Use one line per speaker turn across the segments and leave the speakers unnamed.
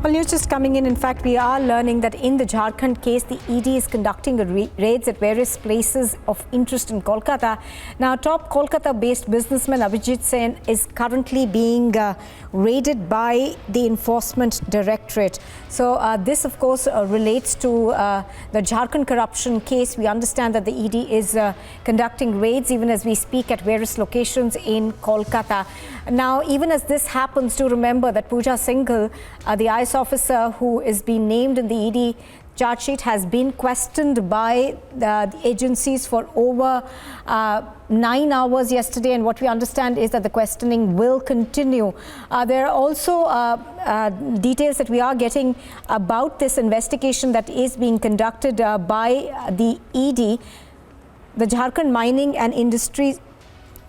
Well, news just coming in fact, we are learning that in the Jharkhand case, the ED is conducting raids at various places of interest in Kolkata. Now, top Kolkata-based businessman Abhijit Sen is currently being raided by the Enforcement Directorate. So this, of course, relates to the Jharkhand corruption case. We understand that the ED is conducting raids even as we speak at various locations in Kolkata. Now, even as this happens, do remember that Pooja Singhal, the IS officer who is being named in the ED charge sheet, has been questioned by the agencies for over 9 hours yesterday, and what we understand is that the questioning will continue. There are also details that we are getting about this investigation that is being conducted by the ED. The Jharkhand Mining and Industry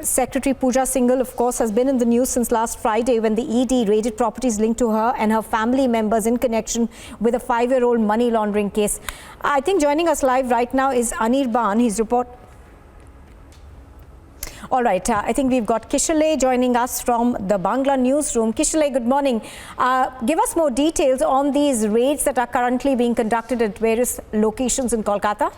Secretary Pooja Singhal, of course, has been in the news since last Friday when the ED raided properties linked to her and her family members in connection with a 5-year-old money laundering case. I think joining us live right now is Anirban. His report. All right, I think we've got Kishale joining us from the Bangla newsroom. Kishale, good morning. Give us more details on these raids that are currently being conducted at various locations in Kolkata.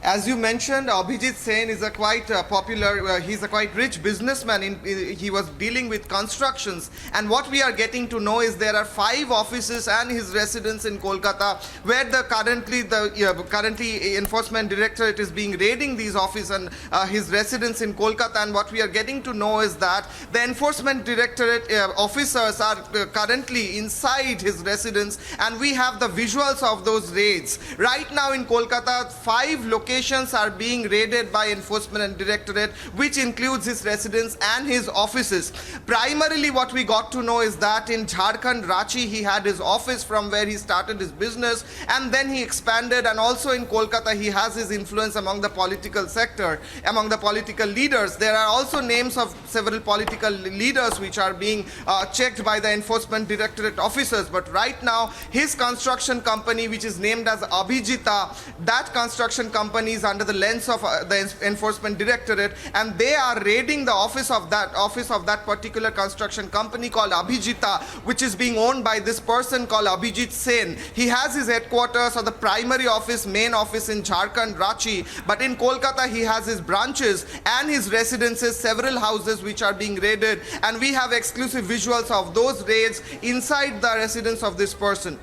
As you mentioned, Abhijit Sen is a quite popular, he's a quite rich businessman. He was dealing with constructions. And what we are getting to know is there are 5 offices and his residence in Kolkata where currently Enforcement Directorate is being raiding these offices and his residence in Kolkata. And what we are getting to know is that the Enforcement Directorate officers are currently inside his residence, and we have the visuals of those raids. Right now in Kolkata, 5 locations are being raided by Enforcement Directorate, which includes his residence and his offices. Primarily what we got to know is that in Jharkhand, Ranchi, he had his office from where he started his business, and then he expanded, and also in Kolkata he has his influence among the political sector, among the political leaders. There are also names of several political leaders which are being checked by the Enforcement Directorate officers, but right now his construction company, which is named as Abhijita, that construction company is under the lens of the Enforcement Directorate, and they are raiding the office of that particular construction company called Abhijita, which is being owned by this person called Abhijit Sen. He has his headquarters or the primary office, main office in Jharkhand, Ranchi, but in Kolkata he has his branches and his residences, several houses which are being raided, and we have exclusive visuals of those raids inside the residence of this person.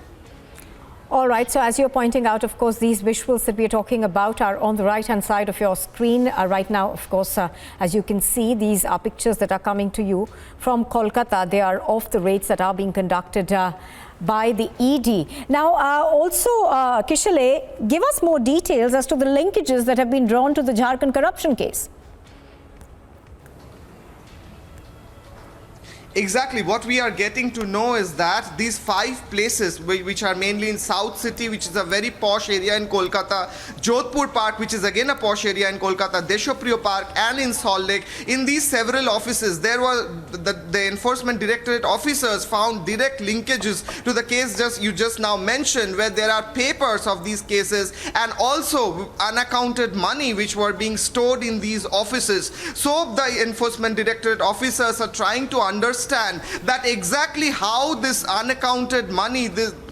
All right, so as you're pointing out, of course, these visuals that we're talking about are on the right-hand side of your screen right now. Of course, as you can see, these are pictures that are coming to you from Kolkata. They are of the raids that are being conducted by the ED. Now, also, Kishale, give us more details as to the linkages that have been drawn to the Jharkhand corruption case.
Exactly. What we are getting to know is that these 5 places, which are mainly in South City, which is a very posh area in Kolkata, Jodhpur Park, which is again a posh area in Kolkata, Deshopriyo Park, and in Salt Lake, in these several offices, there were the Enforcement Directorate officers found direct linkages to the case you just now mentioned, where there are papers of these cases and also unaccounted money which were being stored in these offices. So the Enforcement Directorate officers are trying to understand that exactly how this unaccounted money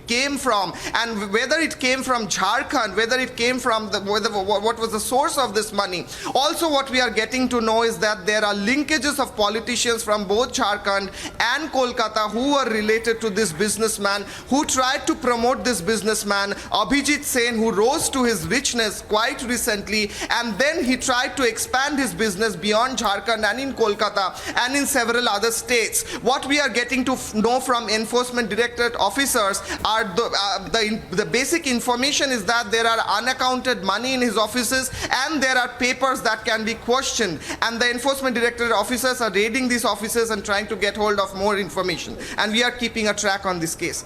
came from, and whether it came from Jharkhand, whether it came from what was the source of this money. Also, what we are getting to know is that there are linkages of politicians from both Jharkhand and Kolkata who were related to this businessman, who tried to promote this businessman, Abhijit Sen, who rose to his richness quite recently, and then he tried to expand his business beyond Jharkhand and in Kolkata and in several other states. What we are getting to know from Enforcement Directorate officers are the basic information is that there are unaccounted money in his offices and there are papers that can be questioned, and the Enforcement Directorate officers are raiding these offices and trying to get hold of more information, and we are keeping a track on this case.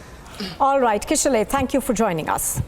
All right, Kishale, thank you for joining us.